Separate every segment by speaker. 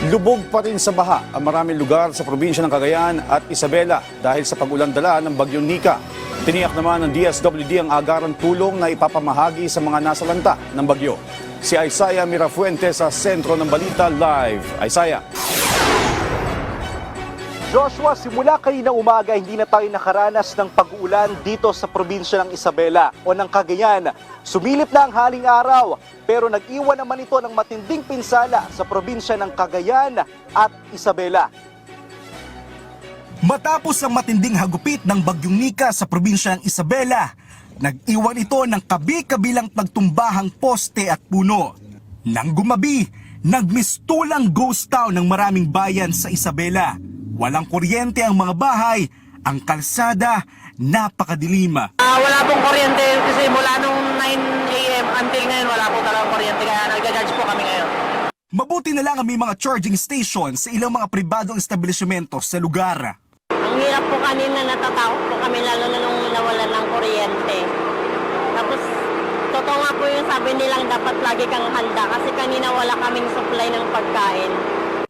Speaker 1: Lubog pa rin sa baha ang maraming lugar sa probinsya ng Cagayan at Isabela dahil sa pag-ulan-dala ng bagyong Nika. Tiniyak naman ng DSWD ang agarang tulong na ipapamahagi sa mga nasalanta ng bagyo. Si Isaiah Mirafuente sa sentro ng balita live. Isaiah.
Speaker 2: Joshua, simula kanina umaga hindi na tayo nakaranas ng pag-uulan dito sa probinsya ng Isabela o ng Cagayan. Sumilip na ang haling araw pero nag-iwan naman ito ng matinding pinsala sa probinsya ng Cagayan at Isabela.
Speaker 3: Matapos ang matinding hagupit ng bagyong Nika sa probinsya ng Isabela, nag-iwan ito ng kabi-kabilang pagtumbahang poste at puno. Nang gumabi, nagmistulang ghost town ng maraming bayan sa Isabela. Walang kuryente ang mga bahay, ang kalsada, napakadilim.
Speaker 4: Wala pong kuryente kasi mula nung 9 a.m. until ngayon wala po talagang kuryente kaya nagja-charge po kami ngayon.
Speaker 3: Mabuti na lang ang may mga charging station sa ilang mga pribadong establishmento sa lugar.
Speaker 5: Ang hirap po kanina, natatakot po kami lalo na nung nawalan ng kuryente. Tapos, totoo nga po yung sabi nilang dapat lagi kang handa kasi kanina wala kaming supply ng pagkain.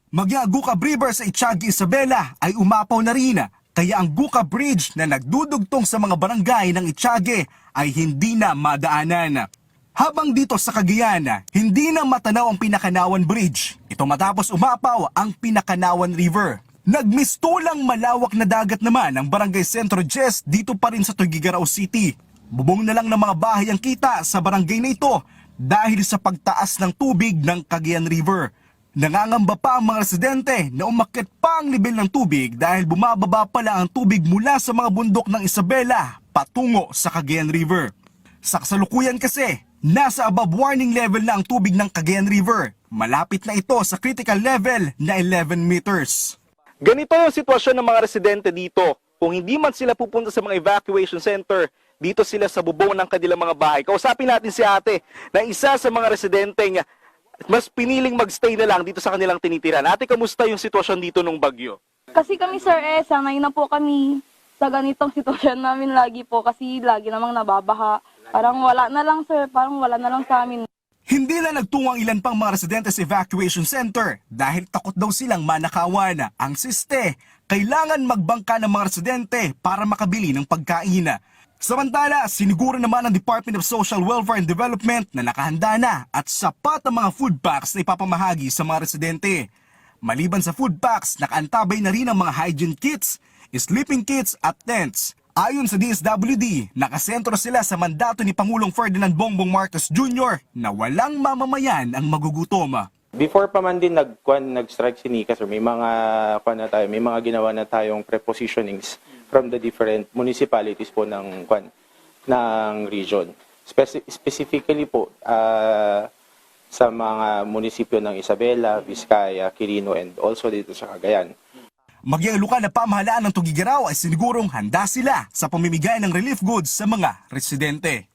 Speaker 3: Maging Gukab River sa Itiague, Isabela ay umapaw na rin. Kaya ang Gukab Bridge na nagdudugtong sa mga barangay ng Itiague ay hindi na madaanan. Habang dito sa Cagayan, hindi na matanaw ang Pinakanawan Bridge. Ito matapos umapaw ang Pinakanawan River. Nagmistulang malawak na dagat naman ang Barangay Centro Jess dito pa rin sa Tuguegarao City. Bubong na lang ng mga bahay ang kita sa barangay na ito dahil sa pagtaas ng tubig ng Cagayan River. Nangangamba pa ang mga residente na umakyat pa ang level ng tubig dahil bumababa pa lang ang tubig mula sa mga bundok ng Isabela patungo sa Cagayan River. Sa kasalukuyan kasi, nasa above warning level na ang tubig ng Cagayan River. Malapit na ito sa critical level na 11 meters.
Speaker 2: Ganito yung sitwasyon ng mga residente dito. Kung hindi man sila pupunta sa mga evacuation center, dito sila sa bubong ng kanilang mga bahay. Kausapin natin si ate na isa sa mga residenteng mas piniling magstay na lang dito sa kanilang tinitiran. Ate, kamusta yung sitwasyon dito nung bagyo?
Speaker 6: Kasi kami sir, sanay na po kami sa ganitong sitwasyon namin lagi po kasi lagi namang nababaha. Parang wala na lang sir, parang wala na lang sa amin.
Speaker 3: Hindi na nagtungo ang ilan pang mga residente sa evacuation center dahil takot daw silang manakawan. Ang siste, kailangan magbangka ng mga residente para makabili ng pagkain. Samantala, siniguro naman ng Department of Social Welfare and Development na nakahanda na at sapat ang mga food packs na ipapamahagi sa mga residente. Maliban sa food packs, nakaantabay na rin ang mga hygiene kits, sleeping kits at tents. Ayon sa DSWD, nakasentro sila sa mandato ni Pangulong Ferdinand Bongbong Marcos Jr. na walang mamamayan ang magugutom.
Speaker 7: Before pa man din nag-strike si Nika, sir, may mga ginawa na tayong prepositionings from the different municipalities po ng region. Specifically po sa mga munisipyo ng Isabela, Vizcaya, Quirino, and also dito sa Cagayan.
Speaker 3: Maging lokal na pamahalaan ng Tuguegarao ay sinigurong handa sila sa pamimigay ng relief goods sa mga residente.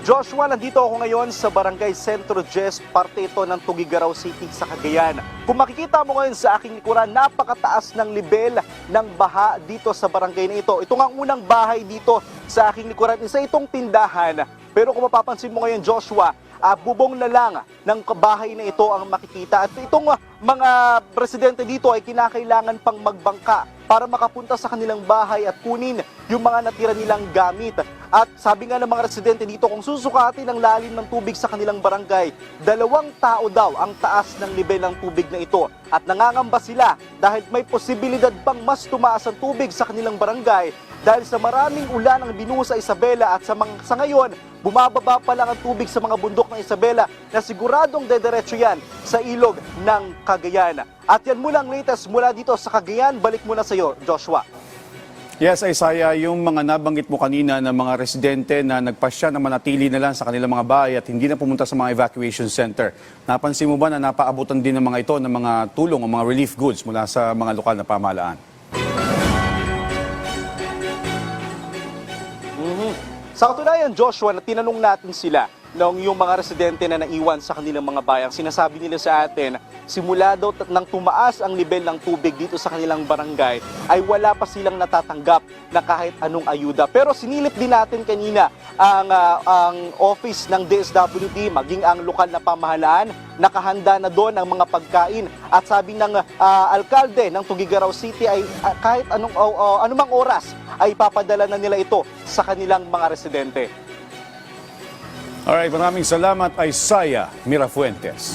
Speaker 2: Joshua, nandito ako ngayon sa Barangay Centro Jess, parte ito ng Tuguegarao City sa Cagayan. Kung makikita mo ngayon sa aking likuran, napakataas ng level ng baha dito sa barangay na ito. Ito nga ang unang bahay dito sa aking likuran, isa itong tindahan. Pero kung mapapansin mo ngayon, Joshua, bubong na lang ng bahay na ito ang makikita. At itong mga residente dito ay kinakailangan pang magbangka para makapunta sa kanilang bahay at kunin yung mga natira nilang gamit. At sabi nga ng mga residente dito, kung susukatin ang lalim ng tubig sa kanilang barangay, 2 tao daw ang taas ng level ng tubig na ito. At nangangamba sila dahil may posibilidad pang mas tumaas ang tubig sa kanilang barangay dahil sa maraming ulan ang binuho sa Isabela at sa ngayon, bumababa pa lang ang tubig sa mga bundok ng Isabela na siguradong dederecho yan sa ilog ng Cagayan. At yan mula ang latest mula dito sa Cagayan. Balik muna sa iyo, Joshua.
Speaker 1: Yes, Isaiah, yung mga nabanggit mo kanina ng mga residente na nagpasya na manatili na lang sa kanilang mga bahay at hindi na pumunta sa mga evacuation center. Napansin mo ba na napaabutan din ng mga ito ng mga tulong o mga relief goods mula sa mga lokal na pamahalaan?
Speaker 2: Sa katunayan, Joshua, na tinanong natin sila, ng yung mga residente na naiwan sa kanilang mga bayang. Sinasabi nila sa atin, simula daw nang tumaas ang level ng tubig dito sa kanilang barangay, ay wala pa silang natatanggap na kahit anong ayuda. Pero sinilip din natin kanina ang office ng DSWD, maging ang lokal na pamahalaan, nakahanda na doon ang mga pagkain. At sabi ng alkalde ng Tuguegarao City ay kahit anumang oras ay papadala na nila ito sa kanilang mga residente.
Speaker 1: Alright, maraming salamat Isaiah Mirafuentes.